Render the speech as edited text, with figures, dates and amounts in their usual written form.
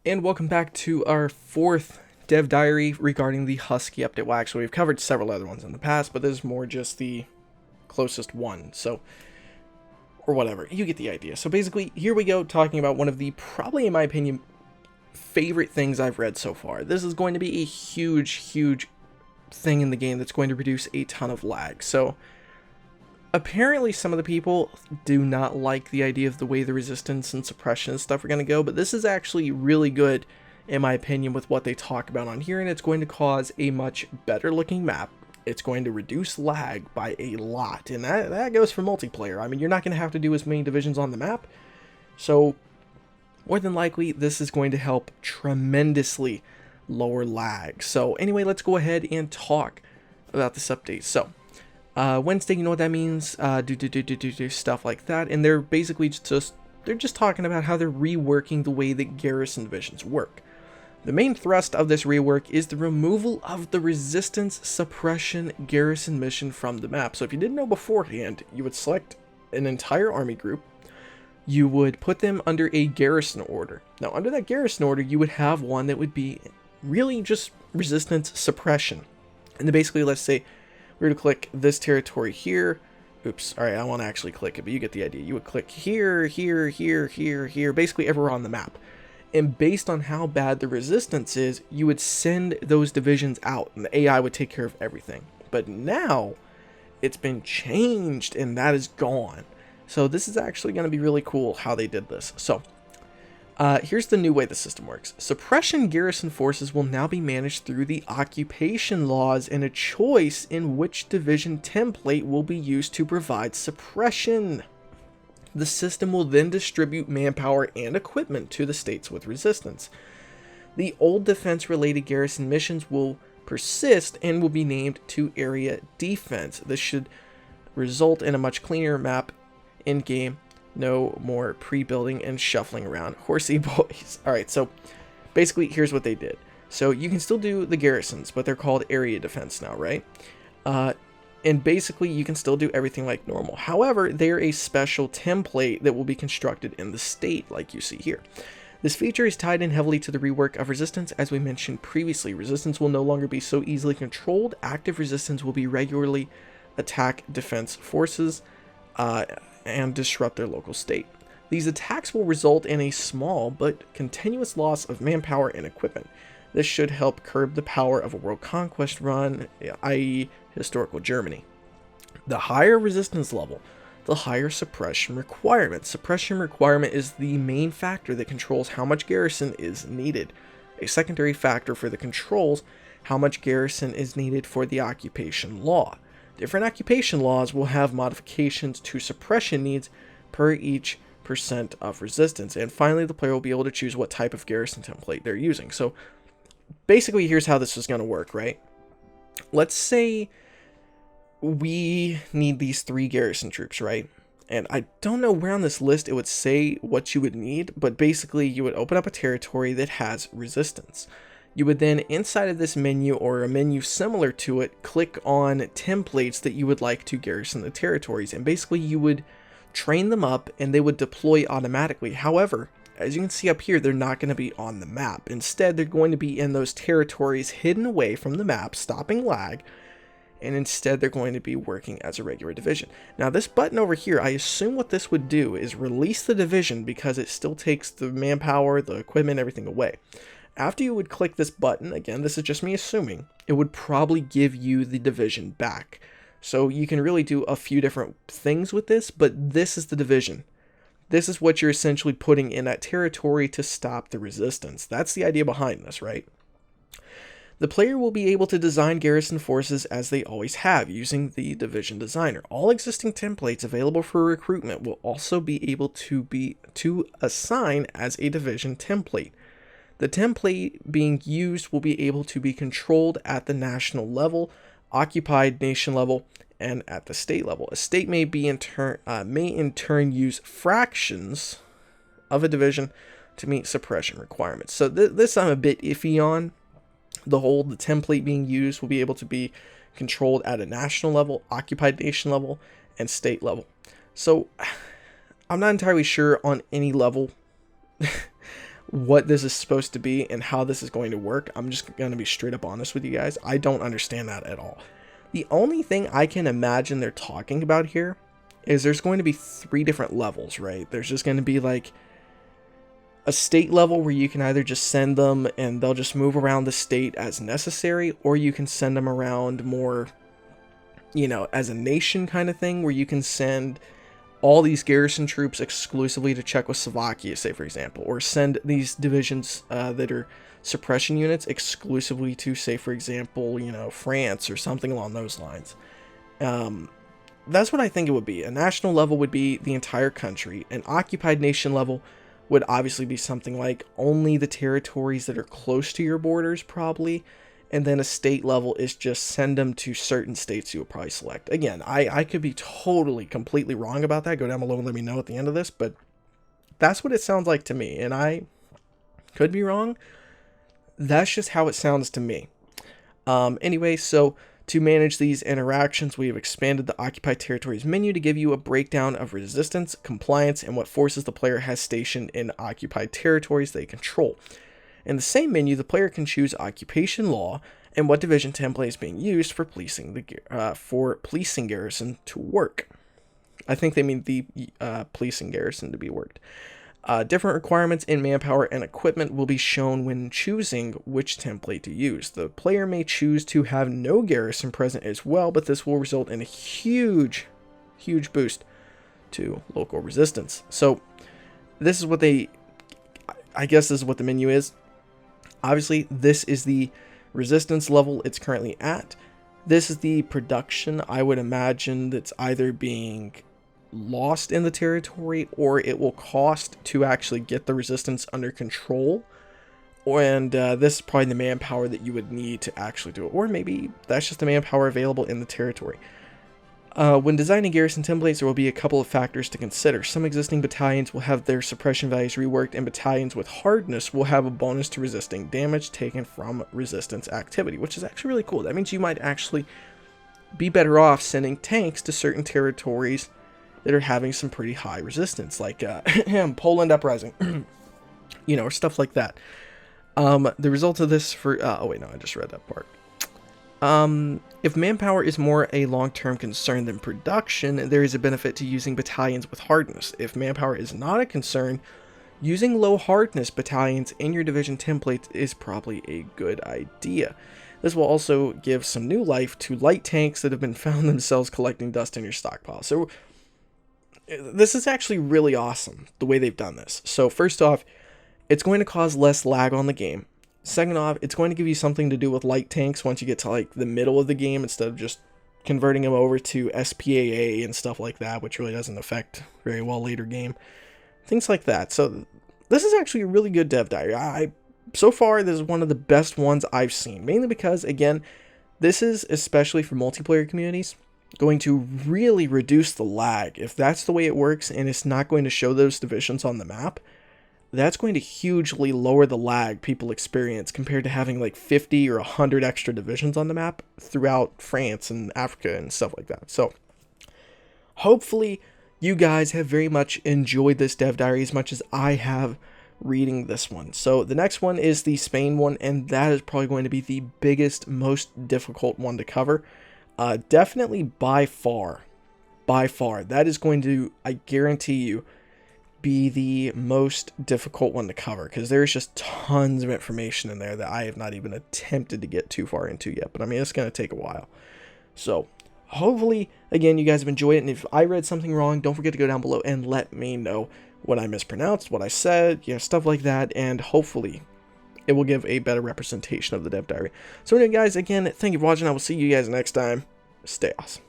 And welcome back to our fourth dev diary regarding the Husky update. Well, actually, we've covered several other ones in the past, but this is more just the closest one. So, or whatever, you get the idea. So basically, here we go, talking about one of the, probably in my opinion, favorite things I've read so far. This is going to be a huge thing in the game that's going to reduce a ton of lag. So, apparently some of the people do not like the idea of the way the resistance and suppression and stuff are going to go, but this is actually really good in my opinion with what they talk about on here, and it's going to cause a much better looking map. It's going to reduce lag by a lot, and that goes for multiplayer. I mean, you're not going to have to do as many divisions on the map, so more than likely this is going to help tremendously lower lag. So anyway, let's go ahead and talk about this update. So Wednesday, you know what that means, do stuff like that, and they're basically just talking about how they're reworking the way that Garrison divisions work. The main thrust of this rework is the removal of the resistance suppression Garrison mission from the map. So if you didn't know beforehand, you would select an entire army group, you would put them under a Garrison order. Now under that Garrison order, you would have one that would be really just resistance suppression. And then basically, let's say we're going to click this territory here. Oops, alright, I won't actually click it, but you get the idea. You would click here, basically everywhere on the map. And based on how bad the resistance is, you would send those divisions out, and the AI would take care of everything. But now, it's been changed, and that is gone. So this is actually going to be really cool how they did this. So, here's the new way the system works. Suppression Garrison forces will now be managed through the occupation laws and a choice in which division template will be used to provide suppression. The system will then distribute manpower and equipment to the states with resistance. The old defense-related Garrison missions will persist and will be named to area defense. This should result in a much cleaner map in-game. No more pre-building and shuffling around horsey boys. Alright, so basically here's what they did. So you can still do the garrisons, but they're called area defense now, right? And basically you can still do everything like normal. However, they're a special template that will be constructed in the state, like you see here. This feature is tied in heavily to the rework of resistance. As we mentioned previously, resistance will no longer be so easily controlled. Active resistance will be regularly attack defense forces and disrupt their local state. These attacks will result in a small but continuous loss of manpower and equipment. This should help curb the power of a world conquest run, i.e. historical Germany. The higher resistance level, the higher suppression requirement. Suppression requirement is the main factor that controls how much garrison is needed. A secondary factor for the controls how much garrison is needed for the occupation law. Different occupation laws will have modifications to suppression needs per each % of resistance. And finally, the player will be able to choose what type of garrison template they're using. So basically, here's how this is going to work, right? Let's say we need these 3 garrison troops, right? And I don't know where on this list it would say what you would need, but basically you would open up a territory that has resistance. You would then, inside of this menu or a menu similar to it, click on templates that you would like to garrison the territories. And basically you would train them up and they would deploy automatically. However, as you can see up here, they're not going to be on the map. Instead, they're going to be in those territories hidden away from the map, stopping lag. And instead, they're going to be working as a regular division. Now, this button over here, I assume what this would do is release the division because it still takes the manpower, the equipment, everything away. After you would click this button, again, this is just me assuming, it would probably give you the division back. So you can really do a few different things with this, but this is the division. This is what you're essentially putting in that territory to stop the resistance. That's the idea behind this, right? The player will be able to design garrison forces as they always have, using the division designer. All existing templates available for recruitment will also be able to assign as a division template. The template being used will be able to be controlled at the national level, occupied nation level, and at the state level. A state may in turn use fractions of a division to meet suppression requirements. So this I'm a bit iffy on. The template being used will be able to be controlled at a national level, occupied nation level, and state level. So I'm not entirely sure on any level what this is supposed to be and how this is going to work. I'm just going to be straight up honest with you guys. I don't understand that at all. The only thing I can imagine they're talking about here is there's going to be 3 different levels, right? There's just going to be like a state level where you can either just send them and they'll just move around the state as necessary, or you can send them around more, you know, as a nation kind of thing, where you can send all these garrison troops exclusively to Czechoslovakia, say for example, or send these divisions that are suppression units exclusively to, say for example, you know, France or something along those lines. That's what I think it would be. A national level would be the entire country. An occupied nation level would obviously be something like only the territories that are close to your borders, probably. And then a state level is just send them to certain states you would probably select. Again, I could be totally, completely wrong about that. Go down below and let me know at the end of this. But that's what it sounds like to me. And I could be wrong. That's just how it sounds to me. Anyway, so to manage these interactions, we have expanded the Occupied Territories menu to give you a breakdown of resistance, compliance, and what forces the player has stationed in occupied territories they control. In the same menu, the player can choose occupation law and what division template is being used for policing garrison to work. I think they mean the policing garrison to be worked. Different requirements in manpower and equipment will be shown when choosing which template to use. The player may choose to have no garrison present as well, but this will result in a huge boost to local resistance. So this is what I guess this is what the menu is. Obviously, this is the resistance level it's currently at. This is the production, I would imagine, that's either being lost in the territory, or it will cost to actually get the resistance under control. And this is probably the manpower that you would need to actually do it. Or maybe that's just the manpower available in the territory. When designing garrison templates, there will be a couple of factors to consider. Some existing battalions will have their suppression values reworked, and battalions with hardness will have a bonus to resisting damage taken from resistance activity, which is actually really cool. That means you might actually be better off sending tanks to certain territories that are having some pretty high resistance, like Poland Uprising, you know, or stuff like that. The result of this for... oh, wait, no, I just read that part. If manpower is more a long-term concern than production, there is a benefit to using battalions with hardness. If manpower is not a concern, using low hardness battalions in your division template is probably a good idea. This will also give some new life to light tanks that have been found themselves collecting dust in your stockpile. So this is actually really awesome, the way they've done this. So first off, it's going to cause less lag on the game. Second off, it's going to give you something to do with light tanks once you get to like the middle of the game, instead of just converting them over to SPAA and stuff like that, which really doesn't affect very well later game. Things like that. So this is actually a really good dev diary. So far, this is one of the best ones I've seen, mainly because, again, this is, especially for multiplayer communities, going to really reduce the lag. If that's the way it works and it's not going to show those divisions on the map, that's going to hugely lower the lag people experience compared to having like 50 or 100 extra divisions on the map throughout France and Africa and stuff like that. So hopefully you guys have very much enjoyed this dev diary as much as I have reading this one. So the next one is the Spain one, and that is probably going to be the biggest, most difficult one to cover. Definitely by far, that is going to, I guarantee you, be the most difficult one to cover, because there's just tons of information in there that I have not even attempted to get too far into yet. But I mean, it's going to take a while. So hopefully, again, you guys have enjoyed it. And if I read something wrong, don't forget to go down below and let me know what I mispronounced, what I said, you know, stuff like that. And hopefully it will give a better representation of the dev diary. So anyway, guys, again, thank you for watching. I will see you guys next time. Stay awesome.